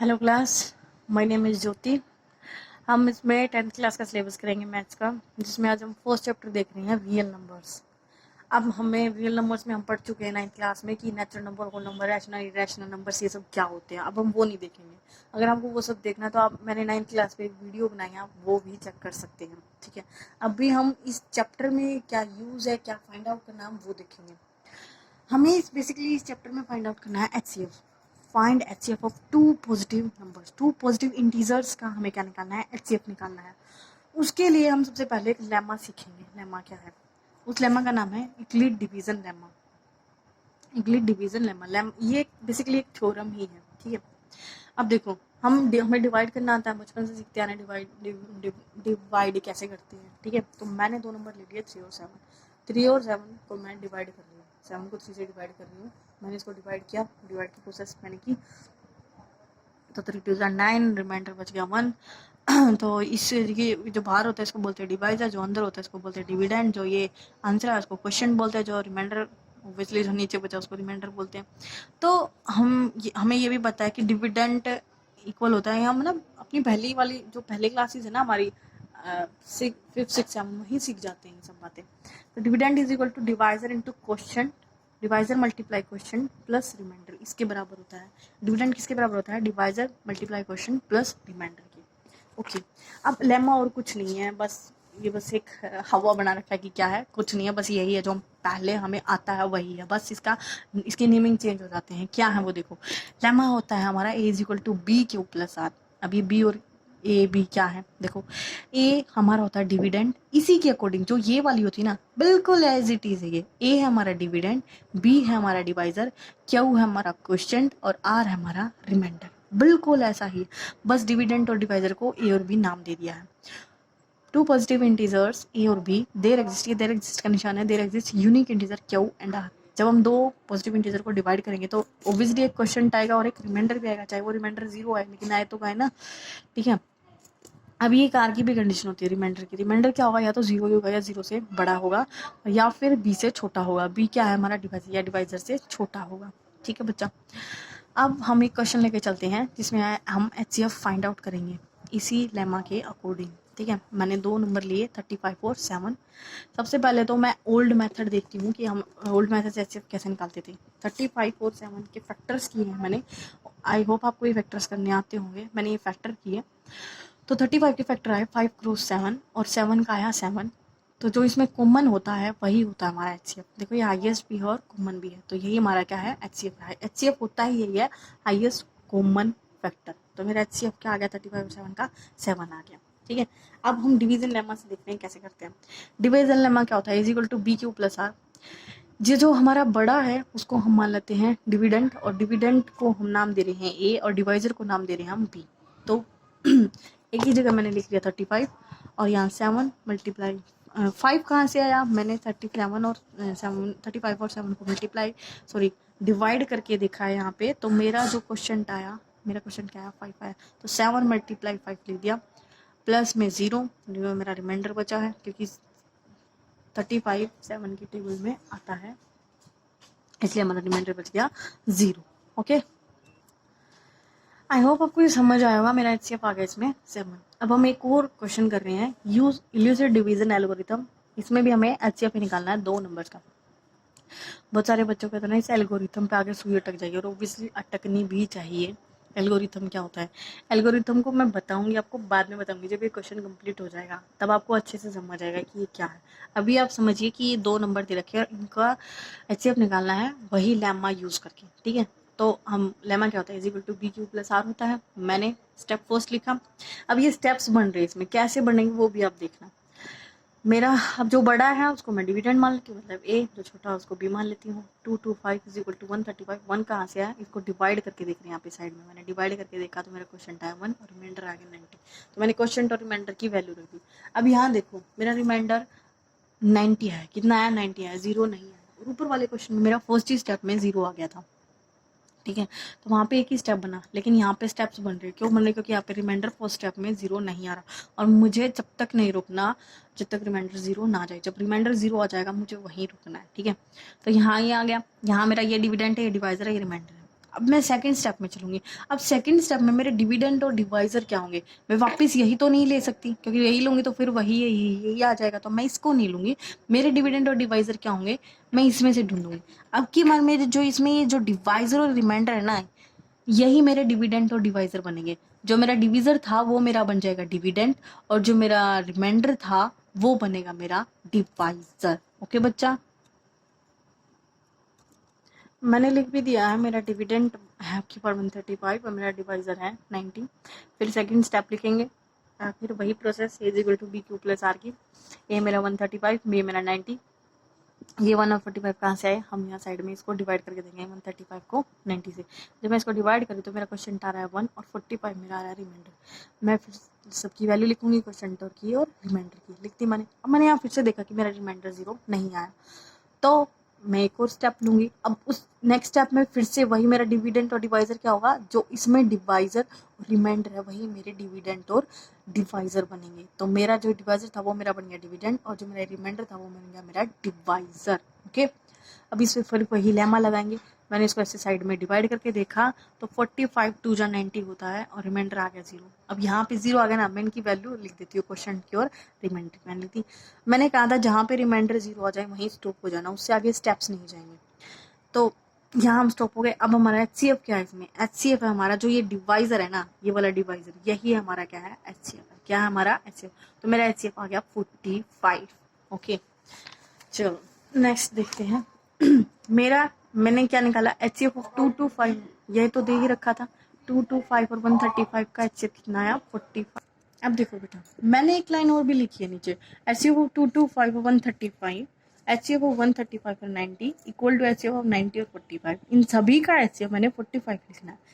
Hello class, my name is Jyoti. हम इसमें 10th class का सिलेबस करेंगे मैथ्स का, जिसमें आज हम फर्स्ट चैप्टर देख रहे हैं रियल नंबर्स। अब हमें रियल नंबर्स में हम पढ़ चुके हैं 9th क्लास में कि natural number, whole number, rational, irrational numbers ये सब क्या होते हैं। अब हम वो नहीं देखेंगे। अगर आपको वो सब देखना है तो आप मैंने 9th क्लास पे एक वीडियो बनाई है, आप वो भी चेक कर सकते हैं। ठीक है, अभी हम इस चैप्टर में क्या यूज़ है, क्या फाइंड आउट करना है, हम वो देखेंगे। हमें बेसिकली इस चैप्टर में फाइंड आउट करना है HCF। Find HCF of two positive numbers, two positive integers का हमें क्या निकालना है, HCF निकालना है। उसके लिए हम सबसे पहले एक लेमा सीखेंगे। लेमा क्या है? उस लेमा का नाम है Euclid division lemma. Euclid division lemma ये बेसिकली एक थ्योरम ही है। ठीक है, अब देखो हमें डिवाइड करना आता है, बचपन से सीखते आना डिवाइड कैसे करते हैं। ठीक है, तो मैंने दो नंबर ले लिए 3 और 7। 3 और 7 को मैं डिवाइड कर रही हूँ, 7 को 3 से डिवाइड कर रही हूँ। मैंने इसको डिवाइड किया, डिवाइड की प्रोसेस मैंने की, तो 3 2 9, रिमाइंडर बच गया 1। तो इस ये जो बाहर होता है इसको बोलते हैं डिवाइजर, जो अंदर होता है इसको बोलते हैं डिविडेंड, जो ये आंसर है उसको क्वेश्चन बोलते हैं, जो रिमाइंडर ऑब्वियसली जो नीचे बचा उसको रिमाइंडर बोलते हैं। तो हमें ये भी पता है कि डिविडेंड इक्वल होता है, हम ना अपनी पहली वाली जो पहले क्लासेस है ना हमारी 5th 6th 7 वहीं सीख जाते हैं ये सब बातें। तो dividend is equal to divisor into question, divisor multiply question plus remainder, इसके बराबर होता है। डिविडेंड किसके बराबर होता है? Divisor multiply question plus remainder की। ओके, अब लेमा और कुछ नहीं है, बस एक हवा बना रखा है कि क्या है, कुछ नहीं है, बस यही है जो पहले हमें आता है वही है, बस इसकी नेमिंग चेंज हो जाते हैं। क्या है वो देखो। लेमा होता है हमारा a is equal to B Q plus r. अब ये बी और ए बी क्या है देखो। ए हमारा होता है डिविडेंड, इसी के अकॉर्डिंग जो ये वाली होती है ना, बिल्कुल एज इट इज है। ये ए है हमारा डिविडेंड, बी है हमारा डिवाइजर, क्यू है हमारा क्वेश्चन और आर है हमारा रिमाइंडर। बिल्कुल ऐसा ही, बस डिविडेंड और डिवाइजर को ए और बी नाम दे दिया है। टू पॉजिटिव इंटीजर्स ए और बी, देयर एग्जिस्ट, ये देयर एग्जिस्ट का निशान है, there exist unique integer Q and R. जब हम दो पॉजिटिव इंटीजर को डिवाइड करेंगे तो ऑब्वियसली एक क्वेश्चन आएगा और एक रिमाइंडर भी आएगा, चाहे वो रिमाइंडर 0 आए, लेकिन आए तो आए ना। ठीक है, अब ये कार की भी कंडीशन होती है रिमाइंडर की। रिमाइंडर क्या होगा, या तो 0 ही होगा या 0 से बड़ा होगा, या फिर बी से छोटा होगा। बी क्या है हमारा डिवाइजर, या डिवाइजर से छोटा होगा। ठीक है बच्चा, अब हम एक क्वेश्चन लेके चलते हैं जिसमें हम HCF फाइंड आउट करेंगे इसी लेमा के अकॉर्डिंग। ठीक है, मैंने दो नंबर लिए 35 और 7। सबसे पहले तो मैं ओल्ड मेथड देखती हूँ कि हम ओल्ड मेथड से HCF कैसे निकालते थे। 35 और 7 के फैक्टर्स किए हैं मैंने। आई होप आपको ये फैक्टर्स करने आते होंगे। मैंने ये फैक्टर किए, तो 35 के फैक्टर आए 5 क्रॉस 7 और 7 का आया 7। तो जो इसमें कॉमन होता है वही होता है हमारा HCF। देखो ये हाईएस्ट भी है और कॉमन भी है, तो यही हमारा क्या है, HCF है। HCF होता ही यही है, हाईएस्ट कॉमन फैक्टर। तो मेरा HCF क्या आ गया, 35 और 7 का 7 आ गया। ठीक है, अब हम डिवीजन लेमा से देखते हैं कैसे करते हैं। डिवीजन लेमा क्या होता है, is equal to B Q plus R. जो हमारा बड़ा है उसको हम मान लेते हैं डिविडेंड, और डिविडेंड को हम नाम दे रहे हैं ए, और डिवाइजर को नाम दे रहे हैं हम बी। तो एक ही जगह मैंने लिख लिया 35 और यहाँ 7 मल्टीप्लाई 5 कहाँ से आया, मैंने 37 और 7 35 और 7 को मल्टीप्लाई डिवाइड करके देखा है यहाँ पे। तो मेरा जो क्वेश्चन आया, मेरा क्वेश्चन क्या आया, 5 आया। तो 7 मल्टीप्लाई 5 लिख दिया, प्लस में 0, मेरा रिमाइंडर बचा है क्योंकि 35 7 की टेबल में आता है, इसलिए हमारा रिमाइंडर बच गया 0। ओके, आई होप आपको ये समझ आया होगा। मेरा HCF आ गया इसमें 7। अब हम एक और क्वेश्चन कर रहे हैं, यूज इल्यूसिव डिवीजन एल्गोरिथम। इसमें भी हमें HCF निकालना है 2 नंबर्स का। बहुत सारे बच्चों को इतना इस एल्गोरिथम पे आगे सुई अटक जाएगी, और ऑब्वियसली अटकनी भी चाहिए। एल्गोरिथम क्या होता है, एल्गोरिथम को मैं बताऊंगी आपको, बाद में बताऊंगी जब ये क्वेश्चन कंप्लीट हो जाएगा, तब आपको अच्छे से समझ आएगा कि ये क्या है। अभी आप समझिए कि ये 2 नंबर दे रखे हैं और इनका HCF निकालना है वही लेमा यूज करके। ठीक है, तो हम लेमा क्या होता है, is equal to B Q plus R होता है। मैंने स्टेप फर्स्ट लिखा। अब ये स्टेप्स बन रहे हैं, इसमें कैसे बनेंगे वो भी आप देखना। मेरा अब जो बड़ा है उसको मैं डिविडेंड मान लेती हूँ, मतलब ए, जो छोटा है उसको बी मान लेती हूँ। 2 2 5 इज इक्वल टू 135। 1 कहाँ से आया, इसको डिवाइड करके देख रहे हैं यहाँ पे साइड में। मैंने डिवाइड करके देखा तो मेरा क्वेश्चन आया 1 और रिमाइंडर आ गया 90। तो मैंने क्वेश्चन और रिमाइंडर की वैल्यू रख दी। अब यहाँ देखो मेरा रिमाइंडर 90 है, कितना आया, 90 आया, 0 नहीं आया। और ऊपर वाले क्वेश्चन में मेरा फर्स्ट ही स्टेप में 0 आ गया था। ठीक है, तो वहाँ पे एक ही स्टेप बना, लेकिन यहाँ पे स्टेप्स बन रहे हैं। क्यों बन रहे, क्योंकि यहाँ पे रिमाइंडर फर्स्ट स्टेप में 0 नहीं आ रहा, और मुझे जब तक नहीं रुकना जब तक रिमाइंडर 0 ना जाए। जब रिमाइंडर 0 आ जाएगा मुझे वहीं रुकना है। ठीक है, तो यहाँ ये आ गया, यहाँ मेरा ये डिविडेंड है, ये डिवाइजर है, ये रिमाइंडर है। अब मैं सेकंड स्टेप में चलूंगी। अब सेकंड स्टेप में मेरे डिविडेंड और डिवाइजर क्या होंगे, मैं वापस यही तो नहीं ले सकती, क्योंकि यही लूंगी तो फिर वही यही आ जाएगा, तो मैं इसको नहीं लूंगी। मेरे डिविडेंड और डिवाइजर क्या होंगे, मैं इसमें से ढूंढूंगी। अब की बार मेरे जो इसमें ये जो डिवाइजर और रिमाइंडर है ना, यही मेरे डिविडेंड और डिवाइजर बनेंगे। जो मेरा डिविजर था वो मेरा बन जाएगा डिविडेंड, और जो मेरा रिमाइंडर था वो बनेगा मेरा डिवाइजर। ओके बच्चा, मैंने लिख भी दिया है, मेरा डिविडेंड है आपकी पर 135 और मेरा डिवाइजर है 90। फिर सेकंड स्टेप लिखेंगे, फिर वही process, A is equal to B Q plus R की। ए मेरा 135, बी मेरा 90। ये 145 कहाँ से आए, हम यहाँ साइड में इसको डिवाइड करके देंगे 135 को 90 से। जब मैं इसको डिवाइड करूँ तो मेरा क्वेश्चन आ रहा है 1 और 45 मेरा आ रहा है रिमाइंडर। मैं फिर सबकी वैल्यू लिखूंगी, क्वेश्चन की और रिमाइंडर की लिख दी मैंने। अब मैंने यहाँ फिर से देखा कि मेरा रिमाइंडर 0 नहीं आया, तो मैं एक और स्टेप लूंगी। अब उस नेक्स्ट स्टेप में फिर से वही मेरा डिविडेंड और डिवाइजर क्या होगा, जो इसमें डिवाइजर और रिमाइंडर है वही मेरे डिविडेंड और डिवाइजर बनेंगे। तो मेरा जो डिवाइजर था वो मेरा बन गया डिविडेंड, और जो मेरा रिमाइंडर था वो बन गया मेरा डिवाइजर। ओके, अब इसमें फिर वही लेमा लगाएंगे। मैंने इसको ऐसे साइड में डिवाइड करके देखा तो 45 2 जा 90 होता है और रिमाइंडर आ गया 0। अब यहाँ पे 0 आ गया ना, मैं इनकी वैल्यू लिख देती हूँ क्वेश्चन की और रिमाइंडर मैंने लिख दी। मैंने कहा था जहाँ पे रिमाइंडर 0 आ जाए वहीं स्टॉप हो जाना, उससे आगे स्टेप्स नहीं जाएंगे। तो यहाँ हम स्टॉप हो गए। अब हमारा HCF क्या है, इसमें HCF है हमारा जो ये डिवाइजर है ना, ये वाला डिवाइजर, यही हमारा क्या है HCF है। क्या है हमारा HCF, तो मेरा HCF आ गया 45। ओके, चलो नेक्स्ट देखते हैं। मैंने क्या निकाला, HCF ऑफ 225, यही तो दे ही रखा था। 225 और 135 का HCF कितना आया 45। अब देखो बेटा, मैंने एक लाइन और भी लिखी है नीचे, HCF ऑफ 225 और 135, HCF ऑफ 135 और 90 इक्वल टू HCF ऑफ 90 और 45। इन सभी का HCF मैंने 45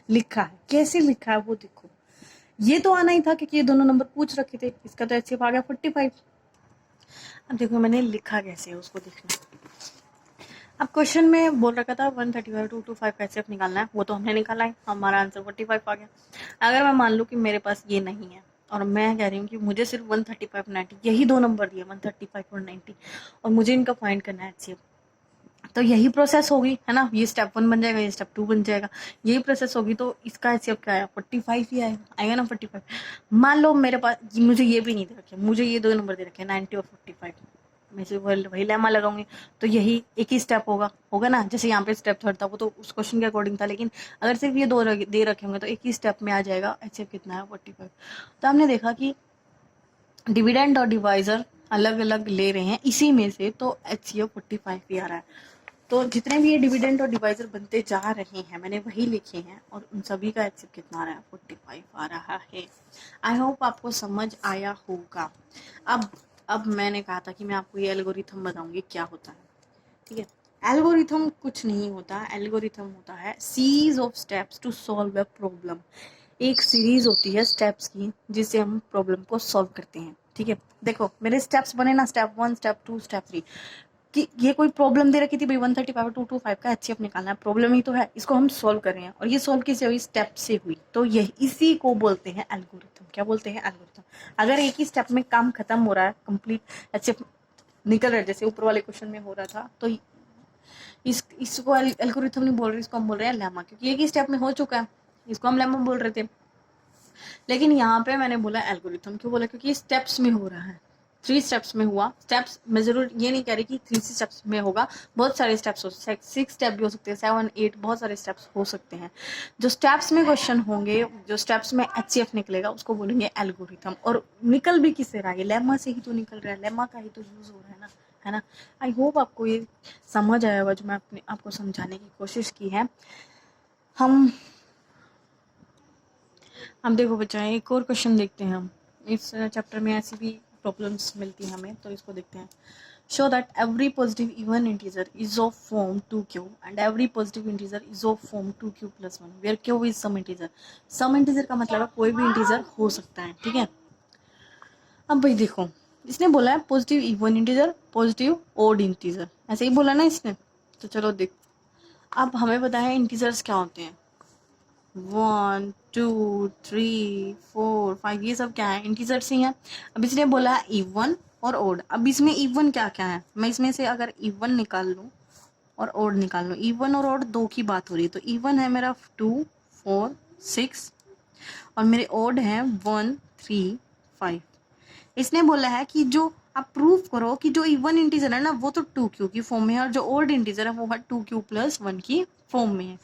लिखा है। कैसे लिखा है वो देखो, ये तो आना ही था क्योंकि ये दोनों नंबर पूछ रखे थे, इसका तो HCF आ गया 45। अब देखो मैंने लिखा कैसे है उसको देखना। अब क्वेश्चन में बोल रखा था 135 225 का HCF निकालना है, वो तो हमने निकाला है, हमारा आंसर 45 आ गया। अगर मैं मान लूँ कि मेरे पास ये नहीं है और मैं कह रही हूँ कि मुझे सिर्फ 135 90 यही दो नंबर दिए 135 और 90, और मुझे इनका फाइंड करना है HCF, तो यही प्रोसेस होगी है ना। ये स्टेप 1 बन जाएगा, ये स्टेप 2 बन जाएगा, यही प्रोसेस होगी। तो इसका HCF क्या आया 45 ही आएगा ना 45। मान लो मेरे पास मुझे ये भी नहीं दे रखे, मुझे ये दो नंबर दे रखे 90 और 45, मैं से वही लेमा लगाऊंगी, तो यही एक ही स्टेप होगा ना। जैसे यहाँ पे स्टेप थर्ड था वो तो उस क्वेश्चन के अकॉर्डिंग था, लेकिन अगर सिर्फ ये दो दे रखे होंगे तो एक ही स्टेप में आ जाएगा HCF कितना है 45। तो हमने देखा कि डिविडेंड और डिवाइजर अलग अलग ले रहे हैं इसी में से, तो HCF 45 भी आ रहा है। तो जितने भी ये डिविडेंड और डिवाइजर बनते जा रहे हैं मैंने वही लिखे हैं, और उन सभी का HCF कितना आ रहा है 45 आ रहा है। आई होप आपको समझ आया होगा। अब मैंने कहा था कि मैं आपको ये एल्गोरिथम बताऊंगी क्या होता है, ठीक है। एल्गोरिथम कुछ नहीं होता, एल्गोरिथम होता है series of steps to solve a problem. एक सीरीज होती है स्टेप्स की जिससे हम प्रॉब्लम को सॉल्व करते हैं, ठीक है। देखो मेरे स्टेप्स बने ना, स्टेप 1 स्टेप 2 स्टेप 3, कि ये कोई प्रॉब्लम दे रखी थी भाई 135 225 का HCF निकालना है, प्रॉब्लम ही तो है, इसको हम सॉल्व कर रहे हैं, और ये सॉल्व किससे हुई स्टेप से हुई, तो यही इसी को बोलते हैं एल्गोरिथम। क्या बोलते हैं एल्गोरिथम। अगर एक ही स्टेप में काम खत्म हो रहा है, कंप्लीट HCF निकल रहा है, जैसे ऊपर वाले क्वेश्चन में हो रहा था, तो इसको एल्गोरिथम नहीं बोल रहे, इसको हम बोल रहे हैं लेमा, क्योंकि एक ही स्टेप में हो चुका है, इसको हम लेमा बोल रहे थे। लेकिन यहाँ पे मैंने बोला एल्गोरिथम, क्यों बोला, क्योंकि स्टेप्स में हो रहा है, 3 स्टेप्स में हुआ। स्टेप्स मैं जरूर ये नहीं कह रही कि 3 स्टेप्स में होगा, बहुत सारे स्टेप्स हो सकते हैं, 6 स्टेप भी हो सकते हैं, 7 8 बहुत सारे स्टेप्स हो सकते हैं। जो स्टेप्स में क्वेश्चन होंगे, जो स्टेप्स में HCF निकलेगा उसको बोलेंगे एल्गोरिथम। और निकल भी किससे रहा है, लेमा से ही तो निकल रहा है, लेमा का ही तो यूज हो रहा है ना। आई होप आपको ये समझ आया होगा जो मैं आपको समझाने की कोशिश की है। हम देखो बच्चा एक और क्वेश्चन देखते हैं। हम इस चैप्टर में ऐसी भी प्रॉब्लम्स मिलती हैं हमें, तो इसको देखते हैं। Show that every positive even integer is of form 2q and every positive integer is of form 2q + 1 where q is some integer. Some integer का मतलब है कोई भी इंटीजर हो सकता है, ठीक है। अब भाई देखो, इसने बोला है positive even integer, positive odd integer, ऐसे ही बोला ना इसने। तो चलो देख, अब हमें पता है इंटीजर्स क्या होते हैं, 1 2 3 4 5, ये सब क्या है इंटीजर्स ही हैं। अब इसने बोला है इवन और ओड। अब इसमें इवन क्या क्या है, मैं इसमें से अगर इवन निकाल लूँ और ओड निकाल लो। इवन और ओड दो की बात हो रही है, तो इवन है मेरा 2 4 6 और मेरे ओड है 1 3 5। इसने बोला है कि जो आप प्रूव करो कि जो इवन इंटीजर है ना वो तो 2q की फॉर्म में है और जो ओड इंटीजर है वो है 2q + 1 की फॉर्म में है।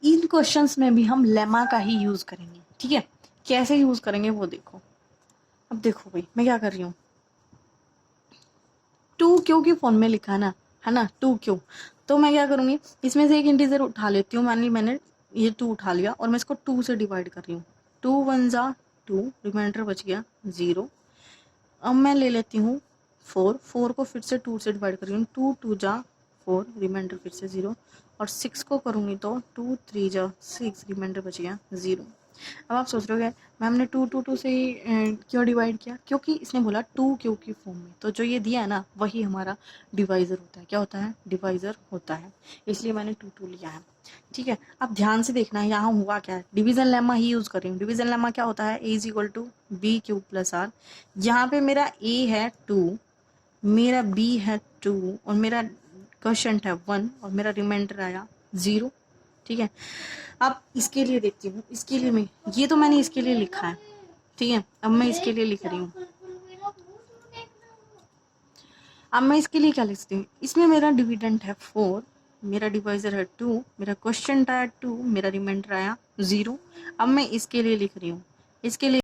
इन क्वेश्चंस में भी हम लेमा का ही यूज करेंगे, ठीक है। कैसे यूज करेंगे वो देखो। अब देखो भाई मैं क्या कर रही हूँ, 2q की फॉर्म में लिखा है ना 2q। तो मैं क्या करूंगी, इसमें से एक इंटीजर उठा लेती हूँ। मान ली मैंने ये 2 उठा लिया और मैं इसको 2 से डिवाइड कर रही हूँ। 2 1 जा 2, रिमाइंडर बच गया 0। अब मैं ले लेती हूँ 4 को फिर से 2 से डिवाइड कर रही हूँ। 2 2 जा 4, रिमाइंडर फिर से 0। और 6 को करूँगी तो 2 3 जा 6, रिमाइंडर बच गया 0। अब आप सोच रहे हो मैम ने 2 2 2 से ही क्यों डिवाइड किया, क्योंकि इसने बोला 2q की फॉर्म में, तो जो ये दिया है ना वही हमारा डिवाइज़र होता है। क्या होता है, डिवाइज़र होता है, इसलिए मैंने 2 2 लिया है, ठीक है। अब ध्यान से देखना है यहाँ हुआ क्या है, डिवीजन लेमा ही यूज़ कर रही हूँ। डिवीजन लेमा क्या होता है, a = b³ + r। यहाँ पे मेरा a है 2, मेरा b है 2 और मेरा क्वोशंट है 1 और मेरा रिमाइंडर आया 0, ठीक है। अब इसके लिए देखती हूँ, इसके लिए मैं ये तो मैंने इसके लिए लिखा है, ठीक है। अब मैं इसके लिए लिख रही हूँ। अब मैं इसके लिए क्या लिखती हूँ, इसमें मेरा डिविडेंट है 4, मेरा डिवाइजर है 2, मेरा क्वोशंट आया 2, मेरा रिमाइंडर आया 0। अब मैं इसके लिए लिख रही हूँ, इसके लिए